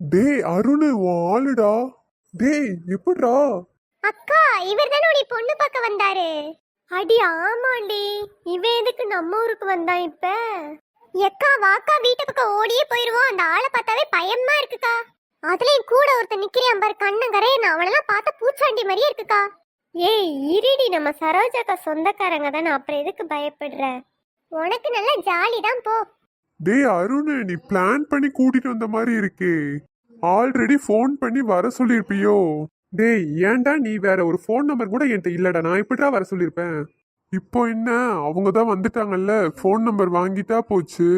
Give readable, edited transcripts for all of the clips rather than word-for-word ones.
டேய் அருண் உன் ஆளுடா. டேய் எப்படிடா? அக்கா, இவர் தானே உடைய பொண்ணு பார்க்க வந்தாரு. அடி ஆமாண்டி, இவன் எதுக்கு நம்ம ஊருக்கு வந்தான் இப்ப? எக்கா வாக்கா, வீட்டு பக்கம் ஓடியே போயிருவோம். அந்த ஆளை பார்த்தாவே பயமா இருக்குக்கா. அதுலயும் கூட ஒருத்தன் நிக்கிறியான் பாரு, கண்ணங்கரே. நான் அவனெல்லாம் பார்த்தா பூச்சாண்டி மாதிரியே இருக்குக்கா. ஏய் இருடி, நம்ம சரோஜாக்கா சொந்தக்காரங்க தானே, அப்புறம் எதுக்கு பயப்படுற? உனக்கு நல்ல ஜாலி தான் போ. டேய் அருண், நீ பிளான் பண்ணி கூட்டிட்டு வந்த மாதிரி இருக்கே. ஆல்ரெடி ஃபோன் பண்ணி வர சொல்லியிருப்பியோ? டேய் ஏன்டா நீ வேற ஒரு ஃபோன் நம்பர் கூட என்கிட்ட இல்லடா, நான் எப்படிடா வர சொல்லியிருப்பேன்? இப்போ என்ன, அவங்க தான் வந்துட்டாங்கல்ல, ஃபோன் நம்பர் வாங்கிட்டா போச்சு.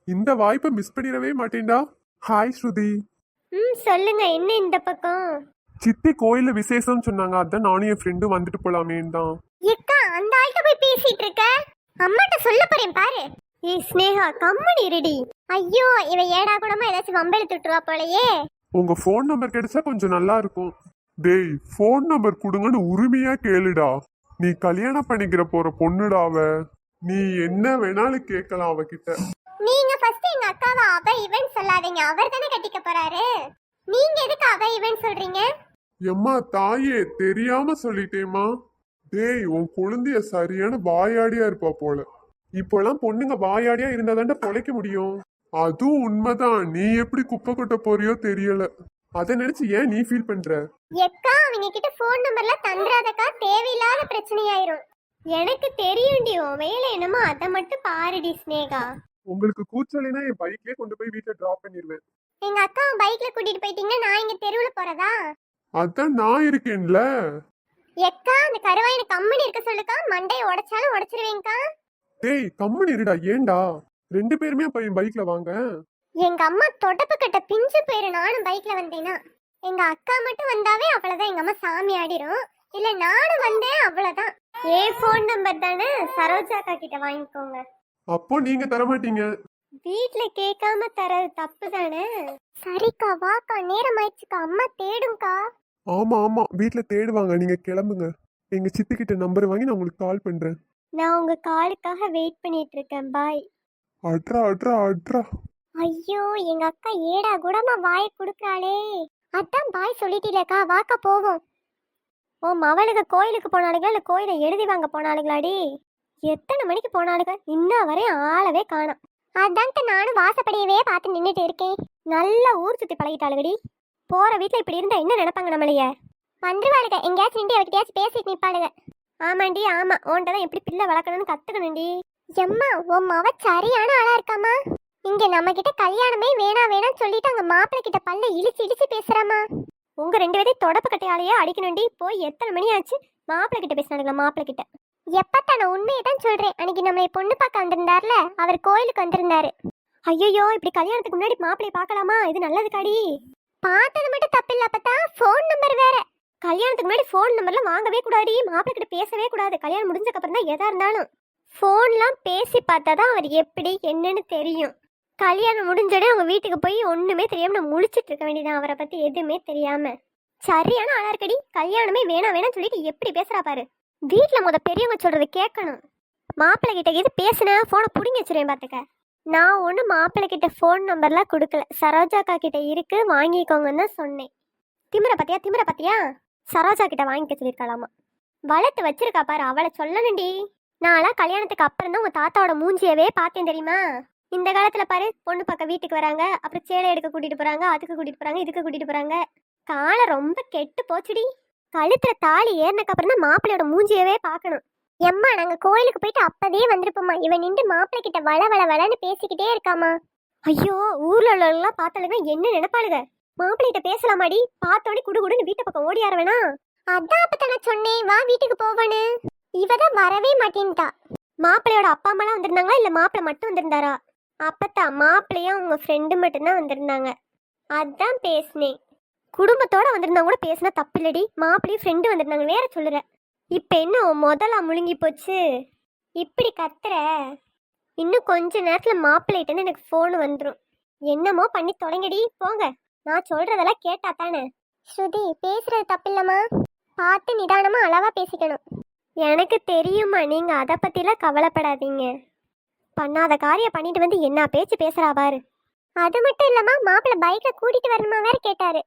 இந்த வாய்ப்பை மிஸ் பண்ணிடவே மாட்டேன்டா. ஹாய் ஸ்ருதி. சொல்லுங்க, என்ன இந்த பக்கம்? சித்தி கோயில்ல விசேஷம் சொன்னாங்க, அதான் நானும் என் ஃப்ரெண்டும் வந்துட்டு போலாமேன்னு தான். எக்கா, அந்த ஆள்கிட்ட போய் பேசிட்டு இருக்க? அம்மாட்ட சொல்ல போறேன் பாரு. ஏய் ஸ்னேகா, கம்மனி ரெடி. ஐயோ, இவ ஏடா கூடமா ஏதாச்சும் வம்பெழுத்து விட்டுருவா போலயே. உங்க ஃபோன் நம்பர் கிடைச்சா கொஞ்சம் நல்லா இருக்கும். டேய் ஃபோன் நம்பர் கொடுங்கன்னு உரிமையா கேளுடா. நீ கல்யாணம் பண்ணிக்கிற போற பொண்ணுடா அவ. நீ என்ன வேணாலும் கேட்கலாம் அவகிட்ட. நீங்க ஃபர்ஸ்ட் எங்க அக்காவை அவ இவன் சொல்லாதீங்க, அவர் தானே கட்டிக்க போறாரு. நீங்க எதுக்கு அவ இவன் சொல்றீங்க? எம்மா தாயே, தெரியாம சொல்லிட்டேம்மா. டேய் உன் குழந்தைய சரியான வாயாடியா இருப்பா போல. இப்போலாம் பொண்ணுங்க வாயாடியா இருந்தாதாண்ட பொழைக்க முடியும். அதுவும் உண்மைதான். நீ எப்படி குப்பை கொட்ட போறியோ தெரியல. அதை நினைச்சு ஏன் நீ ஃபீல் பண்ற? எக்கா, அவங்க கிட்ட போன் நம்பர்லாம் தந்துராதக்கா, தேவையில்லாத பிரச்சனையாயிரும். எனக்கு தெரியும்டி, உன் வேலை என்னமோ அதை மட்டும் பாருடி ஸ்னேகா. உங்களுக்கு கூச்சலைனா என் பைக்லயே கொண்டு போய் வீட்டுல டிராப் பண்ணிடுவேன். எங்க அக்கா பைக்ல கூட்டிட்டு போயிட்டீங்கன்னா நான் இங்க தெருவுல போறதா? அதான் நான் இருக்கேன்ல. எக்கா, அந்த கருவாயின கம்மனி இருக்க சொல்லுக்கா, மண்டையை உடைச்சாலும் உடைச்சிருவேங்கக்கா. டேய் கம்மனி இருடா, ஏன்டா ரெண்டு பேருமே அப்ப என் பைக்ல வாங்க. எங்க அம்மா தொடப்பு கட்ட பிஞ்சு போயிரு, நானும் பைக்ல வந்தேனா. எங்க அக்கா மட்டும் வந்தாவே அவ்வளவுதான், எங்க அம்மா சாமி ஆடிரும். இல்ல நானும் வந்தேன் அவ்வளவுதான். போன் நம்பர் தானே, சரோஜா அக்கா கிட்ட வாங்கிக்கோங்க. அப்போ நீங்க தரமாட்டீங்க? வீட்ல கேட்காம தரது தப்பு தானே. சரிக்கா, வாக்கா, நேரம் ஆயிடுச்சுக்கா, அம்மா தேடுங்கக்கா. ஆமா ஆமா, வீட்டுல தேடுவாங்க, நீங்க கிளம்புங்க. எங்க சித்தி கிட்ட நம்பர் வாங்கி நான் உங்களுக்கு கால் பண்றேன். நான் உங்க காலுக்காக வெயிட் பண்ணிட்டு இருக்கேன். பாய். அட்ரா அட்ரா அட்ரா. ஐயோ, எங்க அக்கா ஏடா கூடமா வாயை குடுக்கறாளே. அதான் பாய் சொல்லிட்டீலக்கா, வாக்கா போவோம். ஓ மவளுக்கு கோயிலுக்கு போனாளுங்களா இல்ல கோயிலை எழுதி வாங்க போனாளுங்களாடி? எத்தனை மணிக்கு போனாளுங்க? இன்ன வரையும் ஆளவே காணோம். அதான் நானும் வாசப்படியவே பார்த்து நின்றுட்டு இருக்கேன். நல்லா ஊர் சுத்தி பழகிட்டாளுகடி. போற வீட்டுல இப்படி இருந்தா என்ன நினைப்பாங்க நம்மளைய? வந்துருவாளுங்க, எங்கேயாச்சும் நின்று அவகிட்டயாச்சும் பேசிட்டு நிப்பாளுங்க. ஆமாண்டி ஆமா, உன்ட்டதான் எப்படி பிள்ளை வளர்க்கணும்னு கத்துக்கணும்டி. எம்மா, உன் மவ சரியான ஆளா இருக்காமா. இங்க நம்ம கிட்ட கல்யாணமே வேணாம் சொல்லிட்டு அங்க மாப்பிள்ளை கிட்ட பல்ல இழிச்சு இழிச்சு பேசுறாமா. உங்க ரெண்டு பேரையும் தொடப்பு கட்டையாலேயே அடிக்கணும்டி. போய் எத்தனை மணி ஆச்சு? மாப்பிள்ளை கிட்ட பேசினானுங்களா? மாப்பிள்ளை கிட்ட எப்பத்தான்? நான் உண்மையை தான் சொல்றேன். அன்னைக்கு நம்மளை பொண்ணு பார்க்க வந்திருந்தார்ல, அவர் கோயிலுக்கு வந்திருந்தாரு. ஐயோ, இப்படி கல்யாணத்துக்கு முன்னாடி மாப்பிள்ளைய பார்க்கலாமா? இது நல்லது காடி. பார்த்தது மட்டும் தப்பு இல்ல, அப்பத்தா ஃபோன் நம்பர் வேற. கல்யாணத்துக்கு முன்னாடி ஃபோன் நம்பர்லாம் வாங்கவே கூடாது, மாப்பிள்ளை கிட்ட பேசவே கூடாது. கல்யாணம் முடிஞ்சதுக்கு அப்புறம் தான் எதா இருந்தாலும் ஃபோன்லாம் பேசி பார்த்தா தான் அவர் எப்படி என்னன்னு தெரியும். கல்யாணம் முடிஞ்சோடனே அவங்க வீட்டுக்கு போய் ஒண்ணுமே தெரியாம நான் முழிச்சிட்டு இருக்க வேண்டியதான், அவரை பத்தி எதுவுமே தெரியாம. சரியான ஆளா இருக்கடி. கல்யாணமே வேணாம் சொல்லிட்டு எப்படி பேசுறா பாரு. வீட்டுல பெரியவங்க சொல்றதை கேட்கணும். மாப்பிள்ளை கிட்ட எது பேசுனா போனை புடிங்கி வச்சிருவேன் பாத்துக்க. நான் ஒன்றும் மாப்பிள்ளை கிட்ட ஃபோன் நம்பர்லாம் கொடுக்கல, சரோஜாக்கா கிட்ட இருக்கு, வாங்கிக்கோங்கன்னு தான் சொன்னேன். திமிர பத்தியா சரோஜா கிட்ட வாங்கிக்க சொல்லியிருக்கலாமா. வளர்த்து வச்சிருக்கா பாரு, அவளை சொல்லணும்டி. நான்லாம் கல்யாணத்துக்கு அப்புறம் தான் உங்க தாத்தாவோட மூஞ்சியவே பார்த்தேன் தெரியுமா. இந்த காலத்துல பாரு, பொண்ணு பார்க்க வீட்டுக்கு வராங்க, அப்புறம் சேலை எடுக்க கூட்டிட்டு போறாங்க, அதுக்கு கூட்டிட்டு போறாங்க, இதுக்கு கூட்டிட்டு போறாங்க. காலம் ரொம்ப கெட்டு போச்சுடி. கழுத்துல தாலி ஏறினக்கு அப்புறம் தான் மாப்பிள்ளையோட மூஞ்சியவே பார்க்கணும். எம்மா, நாங்க கோயிலுக்கு போயிட்டு அப்பதே வந்திருப்போம்மா. இவன் நின்று மாப்பிள்ளை கிட்ட வளன்னு பேசிக்கிட்டே இருக்காமா. ஐயோ, ஊர்ல உள்ளவங்களாம் பார்த்தாலுங்க என்ன நினைப்பாளுங்க? மாப்பிள்ளைகிட்ட பேசலாமாடி? பார்த்தோன்னே குடுகுடுன்னு வீட்டு பக்கம் ஓடியார வேணா. அதான் அப்பத்தான சொன்னேன், வா வீட்டுக்கு போவானு. இவதான் வரவே மாட்டேன்ட்டா. மாப்பிள்ளையோட அப்பா அம்மாலாம் வந்திருந்தாங்களா இல்ல மாப்பிள்ளை மட்டும் வந்திருந்தாரா? அப்பத்தா மாப்பிள்ளையும் உங்க ஃப்ரெண்டு மட்டும்தான் வந்திருந்தாங்க. அதான் பேசினேன். குடும்பத்தோட வந்திருந்தா கூட பேசினா தப்பு இல்லடி. மாப்பிள்ளையும் ஃப்ரெண்டு வந்திருந்தாங்க வேற சொல்லுற. இப்ப என்ன முதலா முழுங்கி போச்சு? இப்படி கத்துற. இன்னும் கொஞ்ச நேரத்துல மாப்பிள்ளைகிட்ட எனக்கு ஃபோன் வந்துடும். என்னமோ பண்ணி தொடங்கடி, போங்க. நான் சொல்றதெல்லாம் கேட்டா தானே. ஸ்ருதி, பேசுறது தப்பு இல்லம்மா, பார்த்து நிதானமா அளவா பேசிக்கணும். எனக்கு தெரியுமா, நீங்க அதை பத்திலாம் கவலைப்படாதீங்க. பண்ணாத காரியம் பண்ணிட்டு வந்து என்ன பேச்சு பேசுறா பாரு. அது மட்டும் இல்லம்மா மாப்பிள்ளை பைக்ல கூட்டிட்டு வரணுமா வேற கேட்டாரு.